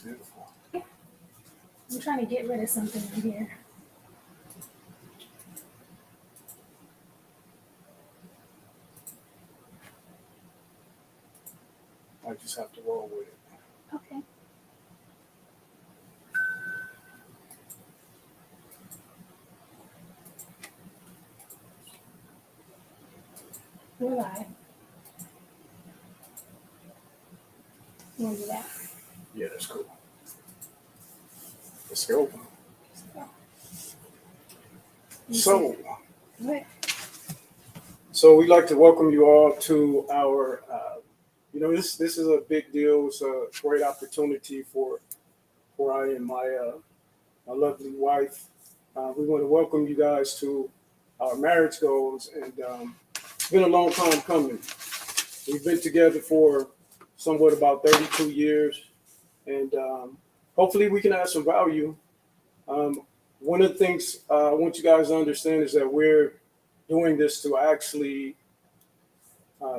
Beautiful. I'm trying to get rid of something in here. I just have to roll with it. Okay. We're live. You want to do that? Yeah, that's cool. Let's go. So, What? so we'd like to welcome you all to our. This is a big deal. It's a great opportunity for I and my lovely wife. We want to welcome you guys to our marriage goals, and it's been a long time coming. We've been together for somewhat about 32 years, and hopefully we can add some value. One of the things I want you guys to understand is that we're doing this to actually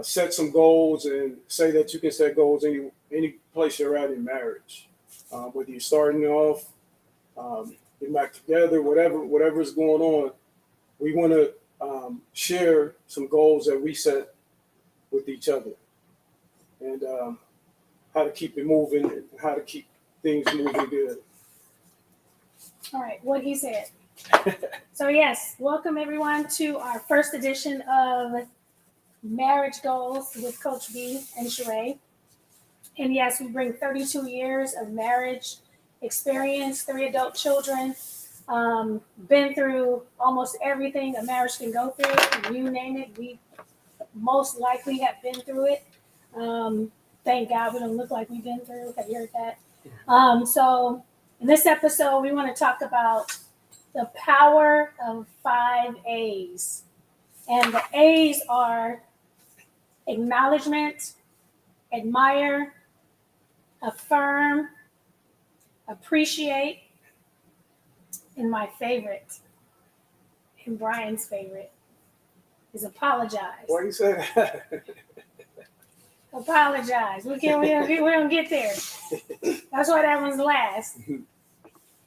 set some goals and say that you can set goals any place you're at in marriage, whether you're starting off, getting back together, whatever is going on. We want to share some goals that we set with each other, and how to keep it moving, and how to keep things moving good. All right, what he said. So yes, welcome everyone to our first edition of Marriage Goals with Coach B and Sheréa. And yes, we bring 32 years of marriage experience, 3 adult children, been through almost everything a marriage can go through. You name it, we most likely have been through it. Thank God we don't look like we've been through. Have you heard that? So in this episode, we want to talk about the power of 5 A's. And the A's are acknowledgement, admire, affirm, appreciate, and my favorite, and Brian's favorite, is apologize. Why do you say that? Apologize. We don't get there. That's why that one's last.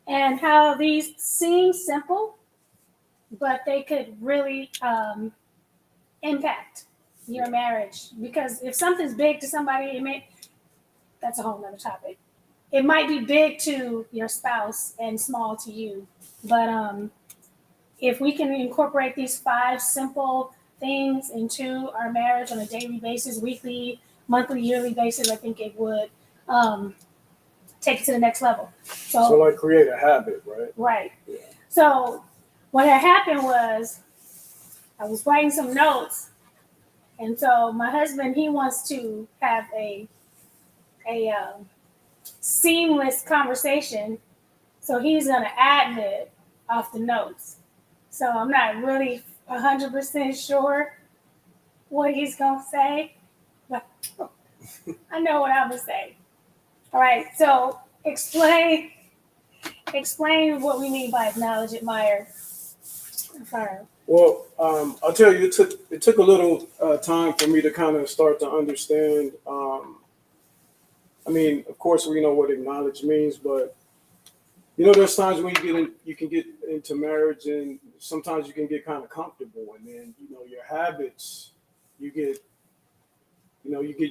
And how these seem simple, but they could really impact your marriage. Because if something's big to somebody, that's a whole nother topic. It might be big to your spouse and small to you. But if we can incorporate these 5 simple things into our marriage on a daily basis, weekly, monthly, yearly basis, I think it would take it to the next level. So like create a habit, right? Right. Yeah. So what had happened was I was writing some notes, and so my husband, he wants to have a seamless conversation, so he's gonna ad-lib off the notes. So I'm not really 100% sure what he's gonna say, but I know what I'm gonna say. All right, so explain what we mean by acknowledge, admire, affirm. Well, I'll tell you, it took a little time for me to kind of start to understand. Of course, we know what acknowledge means, but there's times when you can get into marriage, and sometimes you can get kind of comfortable, and then your habits, you get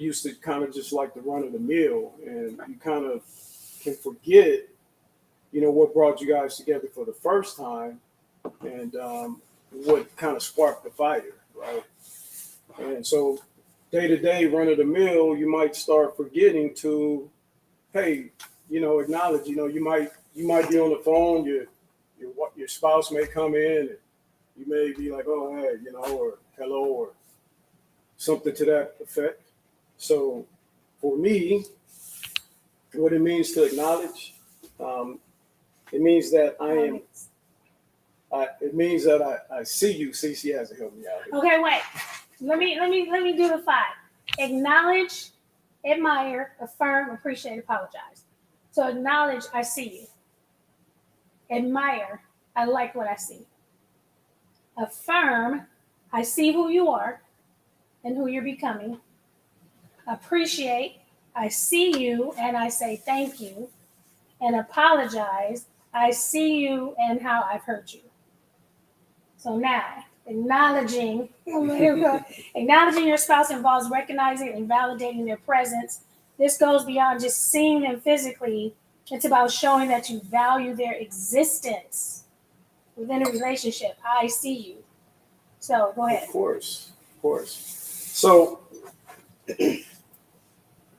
used to kind of just like the run of the mill, and you kind of can forget, what brought you guys together for the first time, and what kind of sparked the fire, right? And so day to day, run of the mill, you might start forgetting to, hey, acknowledge. You might be on the phone, your spouse may come in, and you may be like, oh hey, or hello, or something to that effect. So for me, what it means to acknowledge, it means that it means that I see you. See, she has to help me out here. Okay, wait. Let me do the 5. Acknowledge, admire, affirm, appreciate, apologize. So acknowledge, I see you. Admire, I like what I see. Affirm, I see who you are and who you're becoming. Appreciate, I see you and I say thank you. and apologize. I see you and how I've hurt you. So now, acknowledging your spouse involves recognizing and validating their presence. This goes beyond just seeing them physically. It's about showing that you value their existence within a relationship. I see you. So go ahead. Of course. So the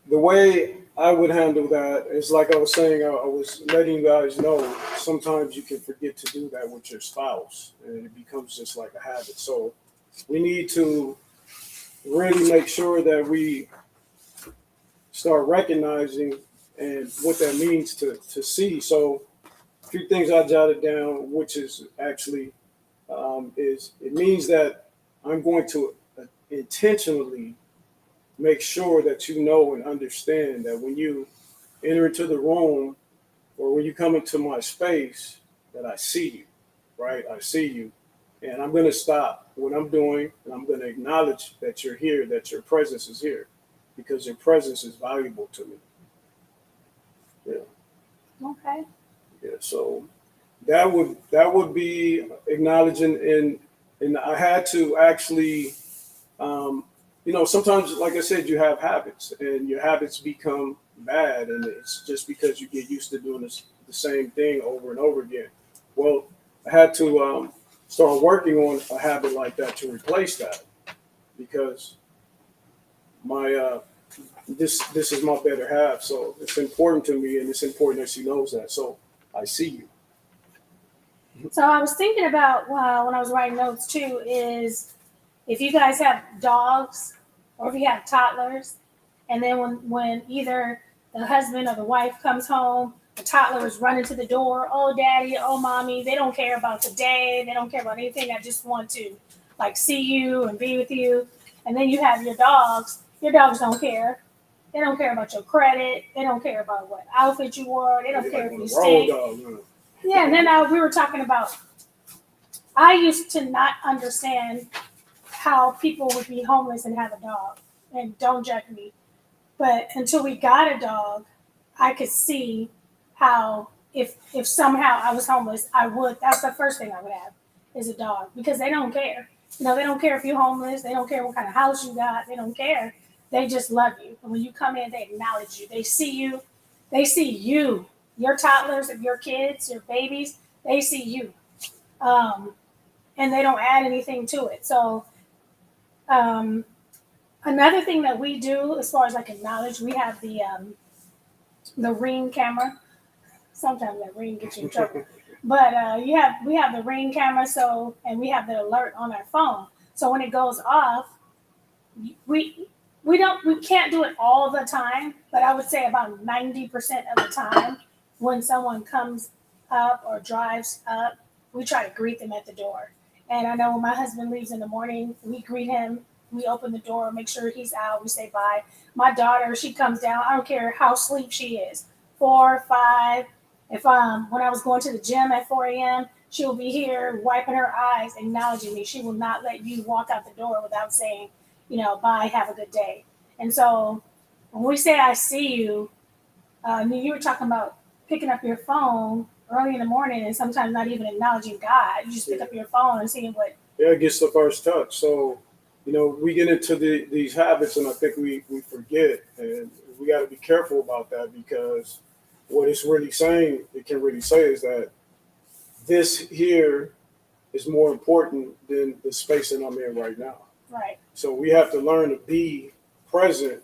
way I would handle that is like I was saying, I was letting you guys know sometimes you can forget to do that with your spouse and it becomes just like a habit. So we need to really make sure that we start recognizing and what that means to see. So a few things I jotted down, which is actually is it means that I'm going to intentionally make sure that you know and understand that when you enter into the room or when you come into my space, that I see you, right? I see you. And I'm going to stop what I'm doing and I'm going to acknowledge that you're here, that your presence is here, because your presence is valuable to me. Yeah. Okay. Yeah. So that would be acknowledging, and I had to actually sometimes, like I said, you have habits and your habits become bad. And it's just because you get used to doing the same thing over and over again. Well, I had to start working on a habit like that to replace that because my this is my better half. So it's important to me and it's important that she knows that. So I see you. So I was thinking about when I was writing notes too is if you guys have dogs or if you have toddlers, and then when either the husband or the wife comes home, the toddler is running to the door, oh daddy, oh mommy, they don't care about the day, they don't care about anything, I just want to like see you and be with you. And then you have your dogs don't care. They don't care about your credit, they don't care about what outfit you wore, they don't care if you stink. Yeah, and then we were talking about, I used to not understand how people would be homeless and have a dog. And don't judge me. But until we got a dog, I could see how if somehow I was homeless, that's the first thing I would have is a dog because they don't care. They don't care if you're homeless. They don't care what kind of house you got. They don't care. They just love you. And when you come in, they acknowledge you. They see you. They see you. Your toddlers, your kids, your babies, they see you. And they don't add anything to it. So another thing that we do as far as like acknowledge, we have the Ring camera. Sometimes that Ring gets you in trouble. But we have the Ring camera, and we have the alert on our phone. So when it goes off, we can't do it all the time, but I would say about 90% of the time when someone comes up or drives up, we try to greet them at the door. And I know when my husband leaves in the morning, we greet him, we open the door, make sure he's out, we say bye. My daughter, she comes down, I don't care how asleep she is, 4, 5. If when I was going to the gym at 4 a.m., she'll be here wiping her eyes, acknowledging me. She will not let you walk out the door without saying, bye, have a good day. And so when we say I see you, you were talking about picking up your phone early in the morning and sometimes not even acknowledging God. You just pick up your phone and seeing what. Yeah, it gets the first touch. So, we get into these habits and I think we forget. And we got to be careful about that because what it's really saying, it can really say is that this here is more important than the space that I'm in right now. Right. So we have to learn to be present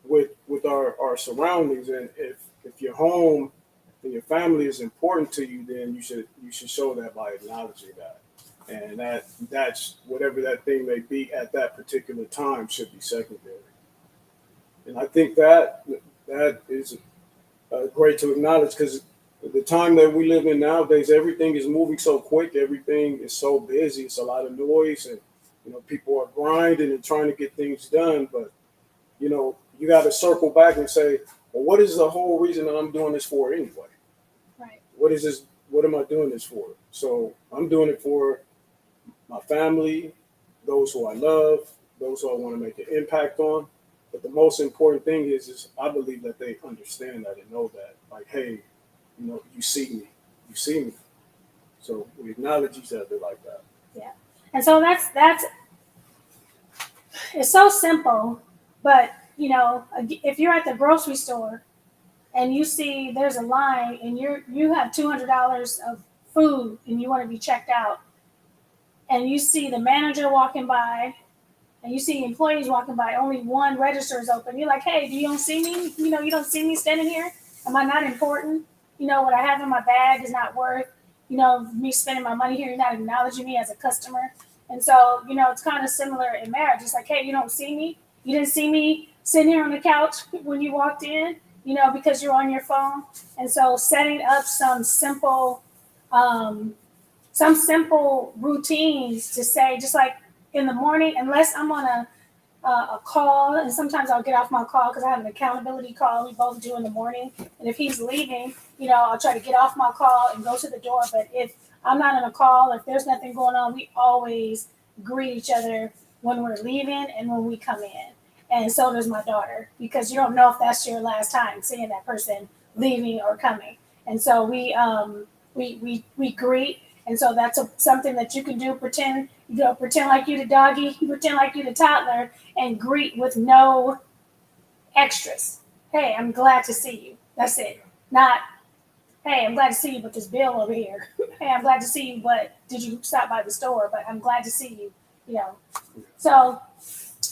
with our surroundings. And if your home and your family is important to you, then you should show that by acknowledging that. And that's whatever that thing may be at that particular time should be secondary. And I think that is great to acknowledge because the time that we live in nowadays, everything is moving so quick. Everything is so busy. It's a lot of noise and, people are grinding and trying to get things done. But, you got to circle back and say, well, what is the whole reason that I'm doing this for anyway? Right. What is this? What am I doing this for? So I'm doing it for my family, those who I love, those who I want to make an impact on. But the most important thing is I believe that they understand that and know that, like, hey, hey, you see me. So we acknowledge each other like that. Yeah. And so that's it's so simple, but if you're at the grocery store and you see there's a line and you have $200 of food and you want to be checked out, and you see the manager walking by and you see employees walking by, only one register is open. You're like, hey, you don't see me? You don't see me standing here? Am I not important? What I have in my bag is not worth, me spending my money here. You're not acknowledging me as a customer. And so, it's kind of similar in marriage. It's like, hey, you don't see me? You didn't see me sitting here on the couch when you walked in, because you're on your phone. And so setting up some simple routines to say, just like in the morning, unless I'm on a call, and sometimes I'll get off my call because I have an accountability call we both do in the morning. And if he's leaving, I'll try to get off my call and go to the door. But if I'm not on a call, if there's nothing going on, we always greet each other when we're leaving and when we come in. And so does my daughter, because you don't know if that's your last time seeing that person leaving or coming. And so we greet. And so that's something that you can do. Pretend like you the doggy, pretend like you the toddler, and greet with no extras. Hey, I'm glad to see you. That's it. Not, hey, I'm glad to see you, but this bill over here. Hey, I'm glad to see you, but did you stop by the store? But I'm glad to see you. So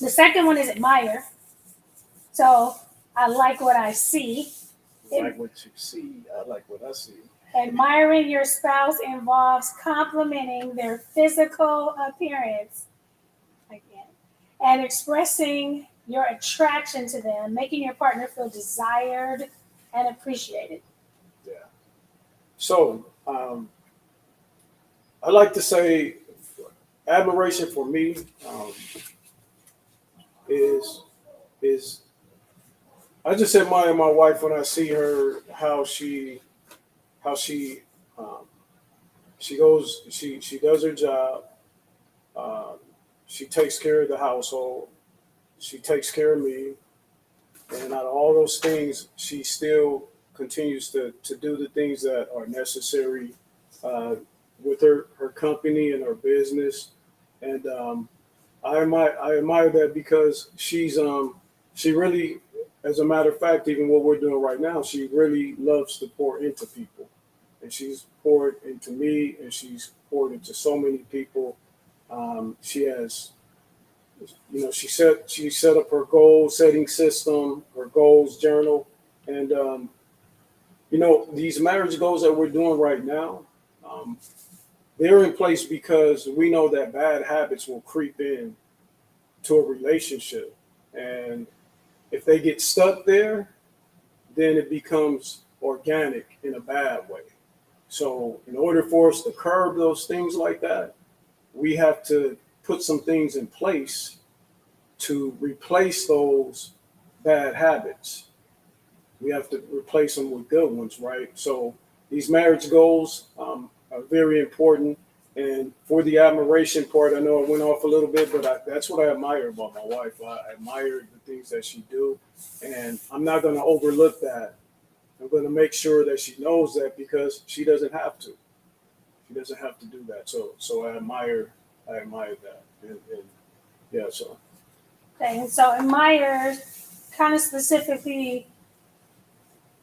the second one is admire. So I like what I see. Like what you see, I like what I see. Admiring your spouse involves complimenting their physical appearance, and expressing your attraction to them, making your partner feel desired and appreciated. Yeah. So I like to say admiration for me is I just admire my wife when I see her, how she goes, she does her job. She takes care of the household. She takes care of me. And out of all those things, she still continues to do the things that are necessary with her company and her business. And I admire that because she really, as a matter of fact, even what we're doing right now, she really loves to pour into people. And she's poured into me, and she's poured into so many people. She has, she set up her goal setting system, her goals journal, and these marriage goals that we're doing right now, they're in place because we know that bad habits will creep in to a relationship, and if they get stuck there, then it becomes organic in a bad way. So in order for us to curb those things like that, we have to put some things in place to replace those bad habits. We have to replace them with good ones, right? So these marriage goals are very important. And for the admiration part, I know I went off a little bit, but that's what I admire about my wife. I admire the things that she do, and I'm not going to overlook that. I'm going to make sure that she knows that, because she doesn't have to. She doesn't have to do that. So I admire that. And yeah, so. Okay, and so admire, kind of specifically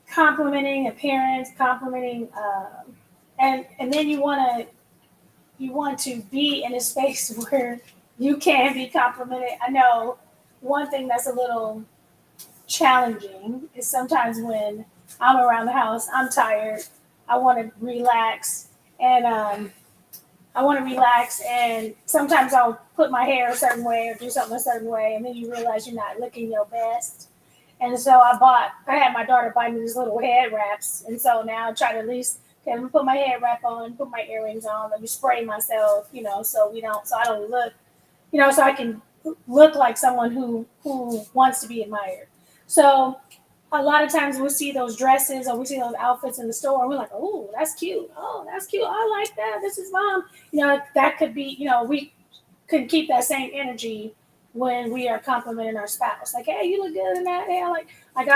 complimenting appearance, complimenting, and then you want to be in a space where you can be complimented. I know one thing that's a little challenging is sometimes when I'm around the house, I'm tired, I want to relax, and sometimes I'll put my hair a certain way or do something a certain way, and then you realize you're not looking your best. And so I had my daughter buy me these little head wraps, and so now I try to at least, okay, let me put my head wrap on, put my earrings on, let me spray myself, so I don't look, so I can look like someone who wants to be admired. So a lot of times we'll see those dresses or we see those outfits in the store, and we're like, oh, that's cute. Oh, that's cute. I like that. This is mom. That could be, we could keep that same energy when we are complimenting our spouse. Like, hey, you look good in that. Hey, I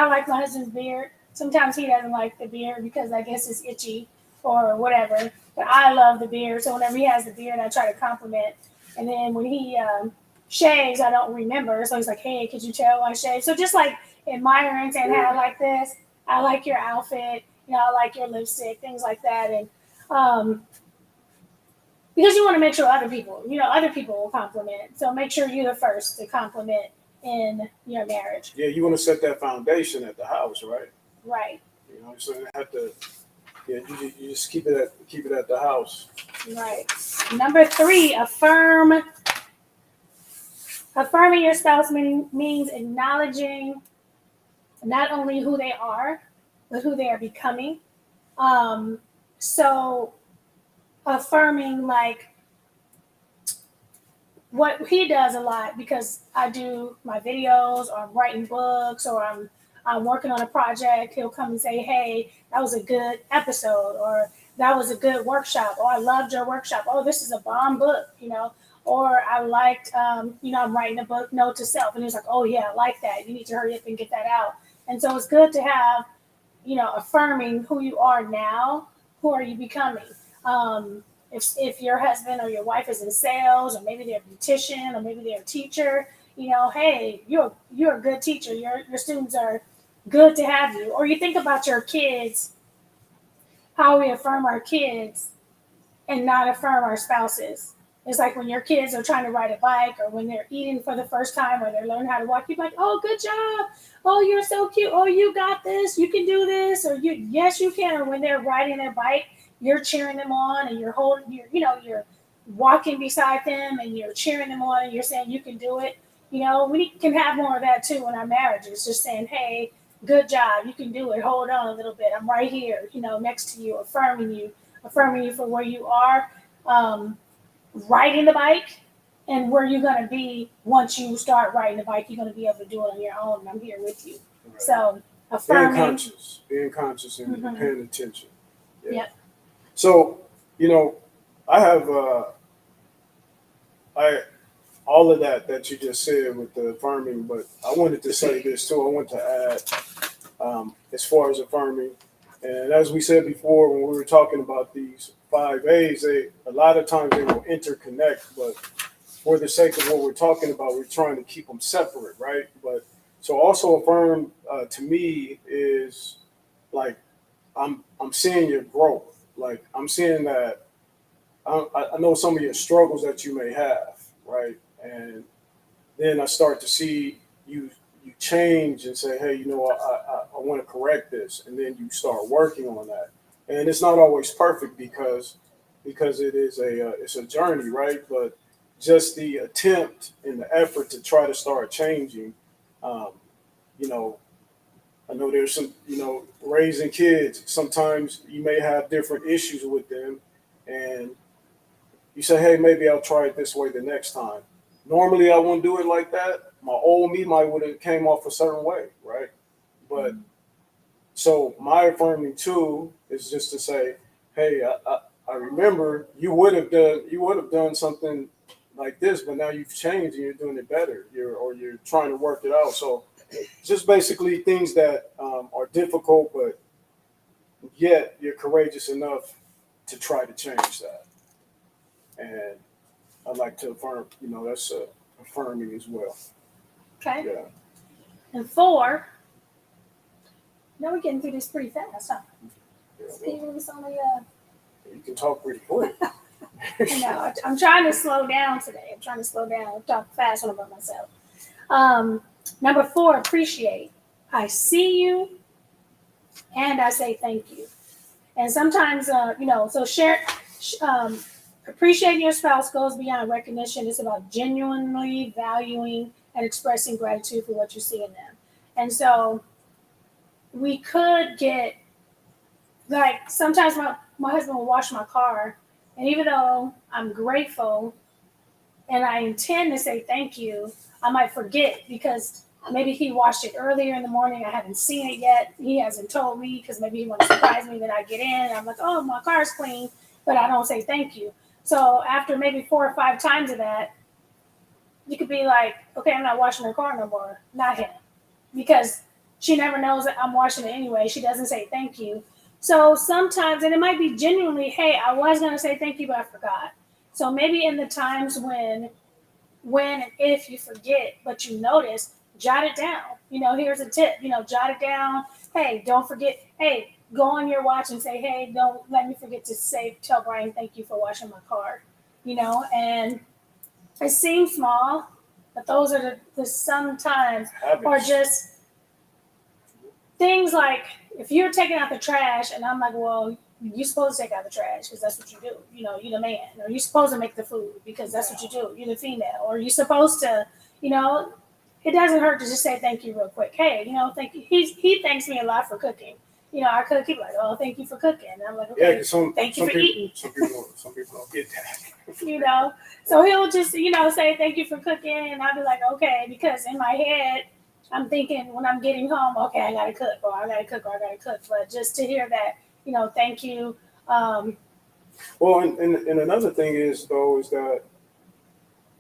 like my husband's beard. Sometimes he doesn't like the beard because I guess it's itchy or whatever. But I love the beard, so whenever he has the beard, I try to compliment. And then when he shaves, I don't remember. So he's like, "Hey, could you tell I shaved?" So just like admiring, saying, "Hey, I like this. I like your outfit. I like your lipstick," things like that. And because you want to make sure other people will compliment. So make sure you're the first to compliment in your marriage. Yeah, you want to set that foundation at the house, right? Right. So you have to. Yeah, you just keep it at the house. Right. Number 3, affirming your spouse means acknowledging not only who they are, but who they are becoming. So affirming, like, what he does a lot, because I do my videos or I'm writing books or I'm working on a project, he'll come and say, "Hey, that was a good episode," or "That was a good workshop," or "I loved your workshop," "Oh, this is a bomb book," or "I liked, I'm writing a book, Note to Self," and he was like, "Oh yeah, I like that. You need to hurry up and get that out." And so it's good to have, affirming who you are now, who are you becoming. If your husband or your wife is in sales, or maybe they're a beautician, or maybe they're a teacher, "Hey, you're a good teacher. Your students are good to have you." Or you think about your kids, how we affirm our kids and not affirm our spouses. It's like when your kids are trying to ride a bike, or when they're eating for the first time, or they're learning how to walk, you're like, "Oh, good job. Oh, you're so cute. Oh, you got this. You can do this." Or "Yes, you can." Or when they're riding their bike, you're cheering them on, and you're walking beside them, and you're cheering them on, and you're saying, "You can do it." We can have more of that too in our marriages, just saying, "Hey, good job. You can do it. Hold on a little bit. I'm right here, next to you, affirming you for where you are, riding the bike, and where you're going to be once you start riding the bike. You're going to be able to do it on your own, and I'm here with you." Right. So affirming. Being conscious and paying attention. Yeah. Yep. So, I have all of that you just said with the affirming, but I wanted to say this too. I want to add, as far as affirming, and as we said before, when we were talking about these 5 A's, a lot of times they will interconnect, but for the sake of what we're talking about, we're trying to keep them separate, right? But so also affirm to me is like I'm seeing your growth. Like I'm seeing that I know some of your struggles that you may have, right? And then I start to see you change and say, "Hey, I want to correct this," and then you start working on that. And it's not always perfect because it is it's a journey, right? But just the attempt and the effort to try to start changing, you know, I know there's some, raising kids. Sometimes you may have different issues with them, and you say, "Hey, maybe I'll try it this way the next time." Normally, I wouldn't do it like that. My old me might would have came off a certain way, right? But so my affirming too is just to say, "Hey, I remember you would have done something like this, but now you've changed and you're doing it better. You're trying to work it out." So just basically things that are difficult, but yet you're courageous enough to try to change that. And I'd like to affirm, that's affirming as well. Okay. Yeah. And 4, now we're getting through this pretty fast, huh? Yeah, It's only you can talk pretty quick. I know. I'm trying to slow down today. I'm talk fast when I'm by myself. Number 4, appreciate. I see you, and I say thank you. And sometimes, so appreciating your spouse goes beyond recognition. It's about genuinely valuing and expressing gratitude for what you see in them. And so we could get, like, sometimes my husband will wash my car, and even though I'm grateful and I intend to say thank you, I might forget because maybe he washed it earlier in the morning. I haven't seen it yet. He hasn't told me because maybe he wants to surprise me. Then I get in and I'm like, "Oh, my car's clean," but I don't say thank you. So after maybe 4 or 5 times of that, you could be like, "Okay, I'm not washing her car no more." Not him. Because she never knows that I'm washing it anyway. She doesn't say thank you. So sometimes, and it might be genuinely, hey, I was going to say thank you, but I forgot. So maybe in the times when and if you forget, but you notice, jot it down. Here's a tip, jot it down. Hey, don't forget. Hey, go on your watch and say, hey, don't let me forget to tell Brian, thank you for washing my car. And it seems small, but those are the sometimes, or just things like if you're taking out the trash and I'm like, well, you're supposed to take out the trash because that's what you do. You're the man, or you're supposed to make the food because that's what you do. You're the female, or you're supposed to, it doesn't hurt to just say thank you real quick. Hey, thank you. He thanks me a lot for cooking. I cook. He's like, oh, thank you for cooking. And I'm like, okay, thank you for eating. Some people don't get that. So he'll just, say thank you for cooking, and I'll be like, okay, because in my head, I'm thinking when I'm getting home, okay, I gotta cook, or I gotta cook, or I gotta cook. But just to hear that, thank you. Well, and another thing is that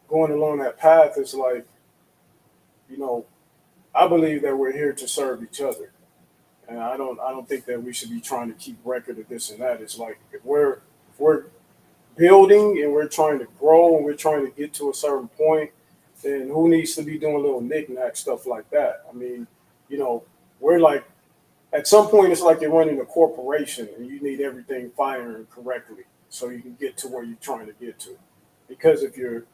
going along that path is like, I believe that we're here to serve each other, and I don't think that we should be trying to keep record of this and that. It's like if we're building and we're trying to grow and we're trying to get to a certain point, then who needs to be doing little knick-knack stuff like that? I mean, we're like, at some point it's like you're running a corporation and you need everything firing correctly so you can get to where you're trying to get to. Because if you're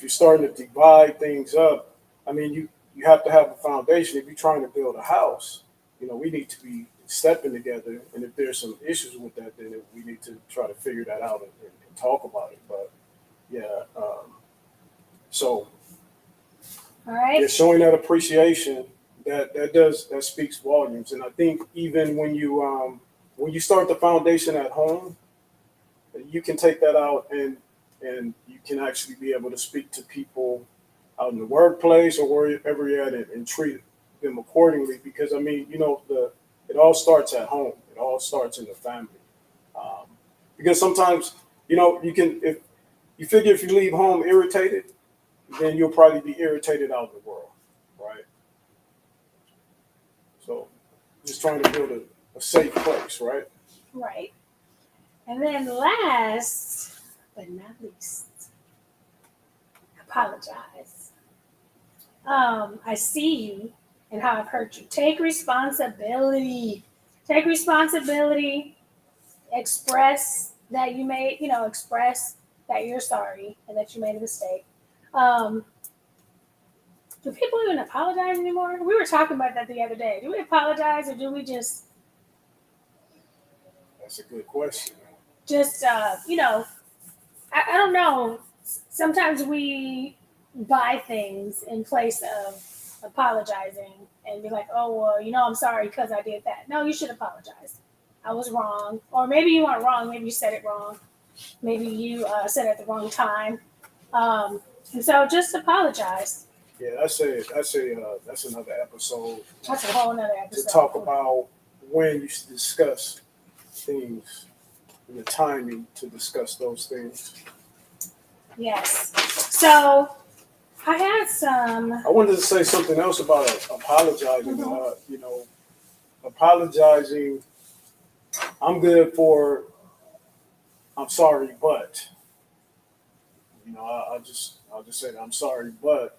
starting to divide things up, I mean, you have to have a foundation. If you're trying to build a house, we need to be stepping together. And if there's some issues with that, then we need to try to figure that out and talk about it. But yeah, so all right, yeah, showing that appreciation that speaks volumes. And I think even when you start the foundation at home, you can take that out and you can actually be able to speak to people out in the workplace or wherever you're at and treat them accordingly. Because I mean, it all starts at home. It all starts in the family. Because sometimes, you can, if you figure if you leave home irritated, then you'll probably be irritated out in the world, right? So just trying to build a safe place, right? Right. And then last but not least, apologize. I see you and how I've hurt you. Take responsibility. Take responsibility. Express that express that you're sorry and that you made a mistake. Do people even apologize anymore? We were talking about that the other day. Do we apologize or do we just... That's a good question. Just, I don't know. Sometimes we buy things in place of apologizing and be like, oh, well, I'm sorry because I did that. No, you should apologize. I was wrong. Or maybe you weren't wrong. Maybe you said it wrong. Maybe you said it at the wrong time. And so just apologize. Yeah, that's another episode. That's a whole another episode. To talk about when you should discuss things and the timing to discuss those things. Yes. So I had I wanted to say something else about apologizing. Mm-hmm. Apologizing. I'm good for. I'm sorry, but. I'll just say that I'm sorry, but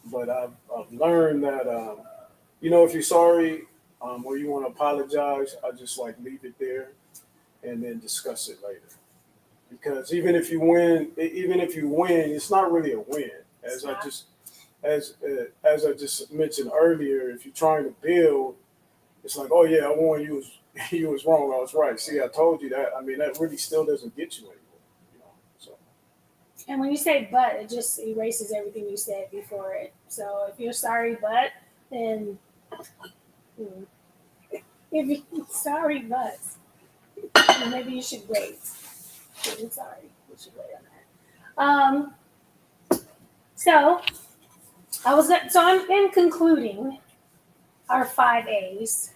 I've learned that if you're sorry or you want to apologize, I just like leave it there and then discuss it later. Because even if you win, it's not really a win. As I just mentioned earlier, if you're trying to build, it's like, oh yeah, I won. You was wrong. I was right. See, I told you that. I mean, that really still doesn't get you anywhere. So. And when you say but, it just erases everything you said before it. So if you're sorry but, then sorry but, then maybe you should wait. I'm sorry, you should wait on that. So I'm in concluding our 5 A's.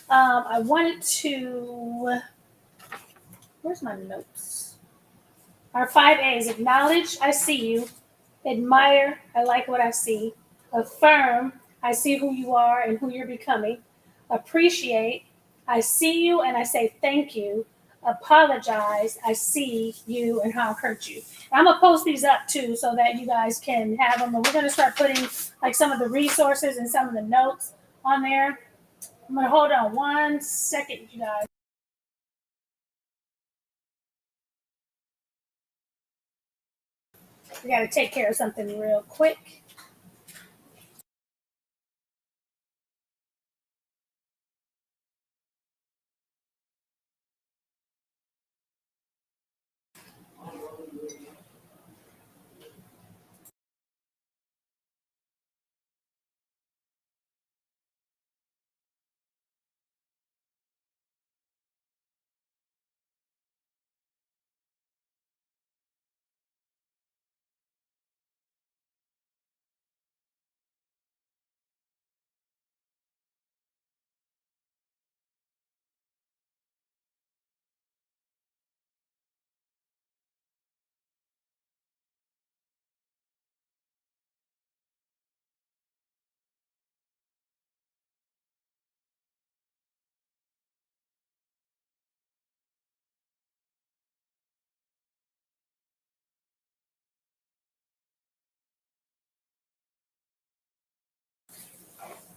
I wanted to. Where's my notes? Our 5 A's: acknowledge, I see you. Admire, I like what I see. Affirm, I see who you are and who you're becoming. Appreciate, I see you and I say thank you. Apologize, I see you and how I've hurt you. I'm gonna post these up too so that you guys can have them. And we're gonna start putting like some of the resources and some of the notes on there. I'm gonna hold on 1 second, you guys. We gotta take care of something real quick.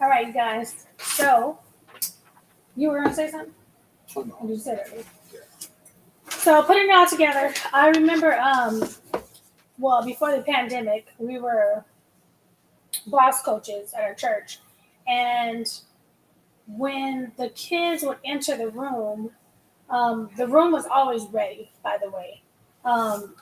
All right, you guys. So you were gonna say something? Oh, no. You said it. So putting it all together, I remember well, before the pandemic, we were boss coaches at our church. And when the kids would enter the room was always ready, by the way. Um,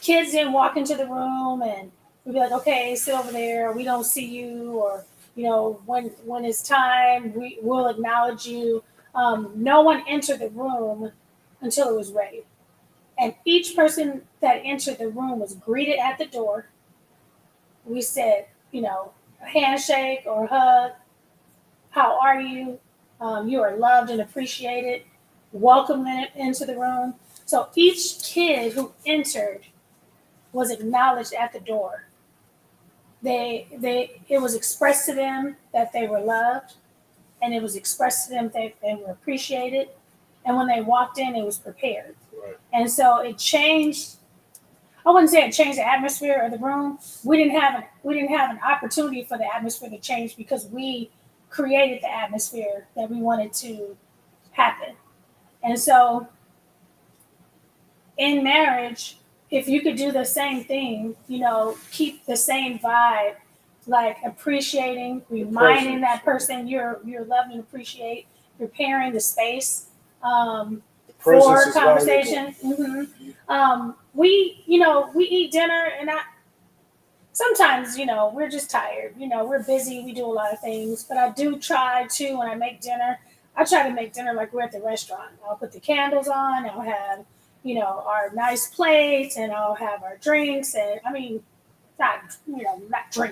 Kids didn't walk into the room and we'd be like, okay, sit over there. We don't see you. Or, when it's time, we'll acknowledge you. No one entered the room until it was ready. And each person that entered the room was greeted at the door. We said, a handshake or a hug. How are you? You are loved and appreciated. Welcome them into the room. So each kid who entered was acknowledged at the door. It was expressed to them that they were loved, and it was expressed to them that they were appreciated. And when they walked in, it was prepared. Right. And so it changed. I wouldn't say it changed the atmosphere of the room. We didn't have an opportunity for the atmosphere to change because we created the atmosphere that we wanted to happen. And so in marriage, if you could do the same thing, keep the same vibe, like appreciating, reminding that person you're loved and appreciate, preparing the space for conversation. We eat dinner, and sometimes we're just tired. We're busy. We do a lot of things, but I do try to when I make dinner. I try to make dinner like we're at the restaurant. I'll put the candles on. I'll have our nice plates, and I'll have our drinks. And I mean, not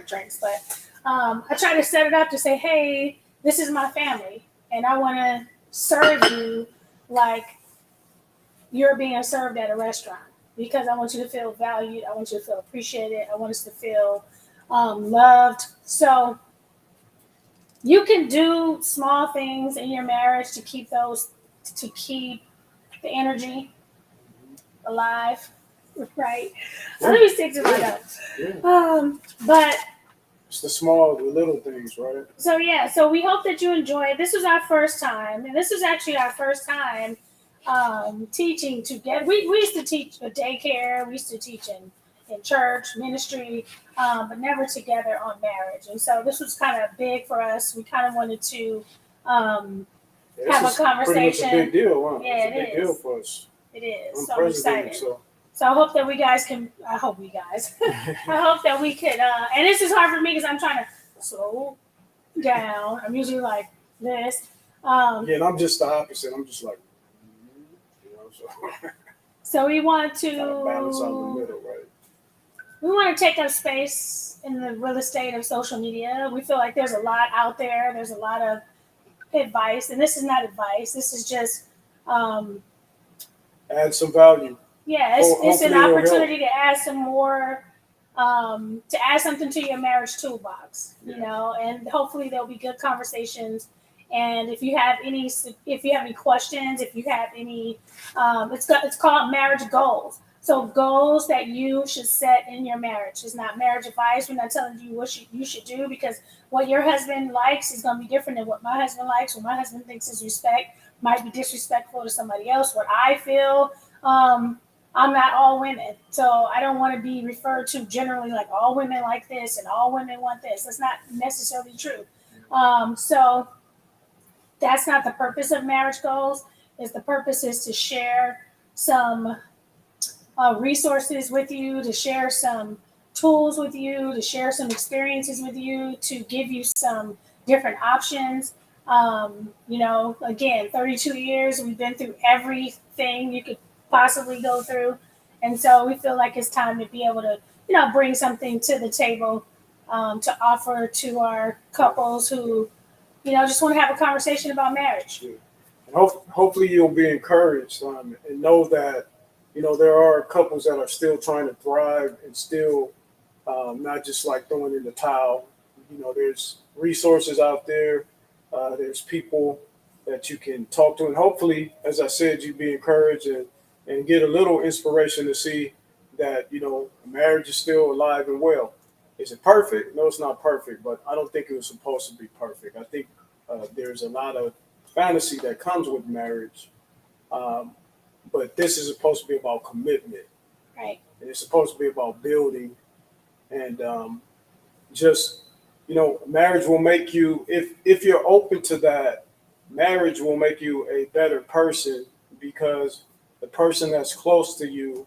drinks, but I try to set it up to say, hey, this is my family, and I want to serve you like you're being served at a restaurant because I want you to feel valued. I want you to feel appreciated. I want us to feel loved. So you can do small things in your marriage to keep the energy alive, right? Yeah. Let me stick to my notes. Yeah. But It's the little things, right? So we hope that you enjoy. This was our first time, and this is actually our first time teaching together. We used to teach a daycare. We used to teach in church ministry, but never together on marriage. And so this was kind of big for us. We kind of wanted to have a conversation. It's a big deal, huh? Yeah, it's a big deal for us. It is. So I'm excited. So I hope that we guys. I hope that we could. And this is hard for me because I'm trying to slow down. I'm usually like this. And I'm just the opposite. I'm just like, So we want to balance out in the middle, right? We want to take up space in the real estate of social media. We feel like there's a lot out there. There's a lot of advice, and this is not advice. This is just add some value. Yeah, it's an opportunity to add some more to add something to your marriage toolbox, you know, and hopefully there'll be good conversations. And if you have any questions, if you have any, it's called marriage goals. So goals that you should set in your marriage. It's not marriage advice. We're not telling you what you should do, because what your husband likes is going to be different than what my husband likes. What my husband thinks is respect might be disrespectful to somebody else. What I feel, I'm not all women, so I don't want to be referred to generally like all women like this and all women want this. That's not necessarily true. So that's not the purpose of marriage goals. The purpose is to share some resources with you, to share some tools with you, to share some experiences with you, to give you some different options. You know, again, 32 years, we've been through everything you could possibly go through. And so we feel like it's time to be able to, you know, bring something to the table to offer to our couples who, you know, just want to have a conversation about marriage. And hopefully you'll be encouraged and know that, you know, there are couples that are still trying to thrive and still not just like throwing in the towel. You know, there's resources out there. There's people that you can talk to. And hopefully, as I said, you be encouraged and get a little inspiration to see that, you know, marriage is still alive and well. Is it perfect? No, it's not perfect, but I don't think it was supposed to be perfect. I think there's a lot of fantasy that comes with marriage. But this is supposed to be about commitment. Right. And it's supposed to be about building. And just, you know, marriage will make you, if you're open to that, marriage will make you a better person, because the person that's close to you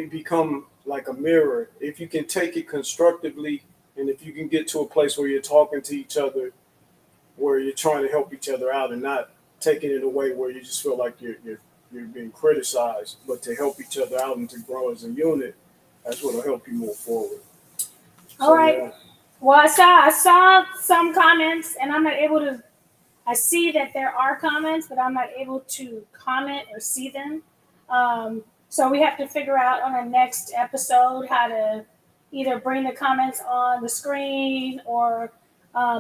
become like a mirror. If you can take it constructively, and if you can get to a place where you're talking to each other, where you're trying to help each other out and not taking it away where you just feel like you're being criticized, but to help each other out and to grow as a unit, that's what will help you move forward. All right. Yeah. Well, I saw some comments, and I'm not able to. I see that there are comments, but I'm not able to comment or see them. So we have to figure out on our next episode how to either bring the comments on the screen, or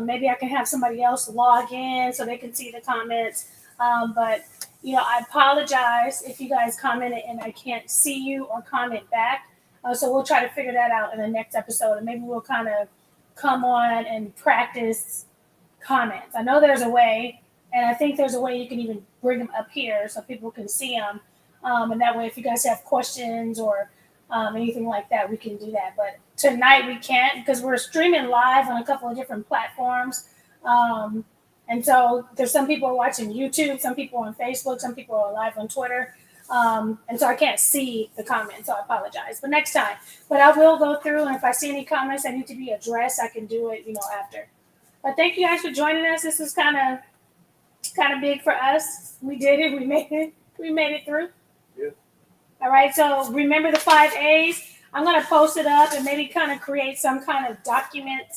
maybe I can have somebody else log in so they can see the comments. But, you know, I apologize if you guys commented and I can't see you or comment back. So we'll try to figure that out in the next episode, and maybe we'll kind of come on and practice comments. I know there's a way, and I think there's a way you can even bring them up here so people can see them. And that way, if you guys have questions or anything like that, we can do that. But tonight we can't, because we're streaming live on a couple of different platforms. And so there's some people are watching YouTube, some people on Facebook, some people are live on Twitter. And so I can't see the comments, so I apologize. But next time. But I will go through, and if I see any comments that need to be addressed, I can do it, you know, after. But thank you guys for joining us. This is kind of big for us. We did it. We made it through. Yeah. All right. So remember the 5 A's. I'm going to post it up and maybe kind of create some kind of document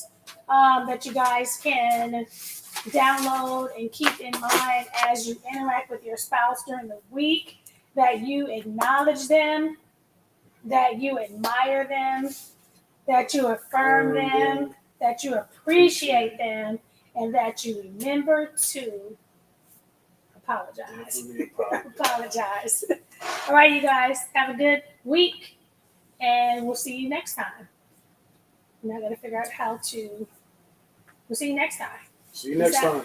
that you guys can download and keep in mind as you interact with your spouse during the week, that you acknowledge them, that you admire them, that you affirm them, that you appreciate them, and that you remember to apologize. Apologize. All right, you guys, have a good week, and we'll see you next time. Now I got to figure out how to. We'll see you next time. See you next time.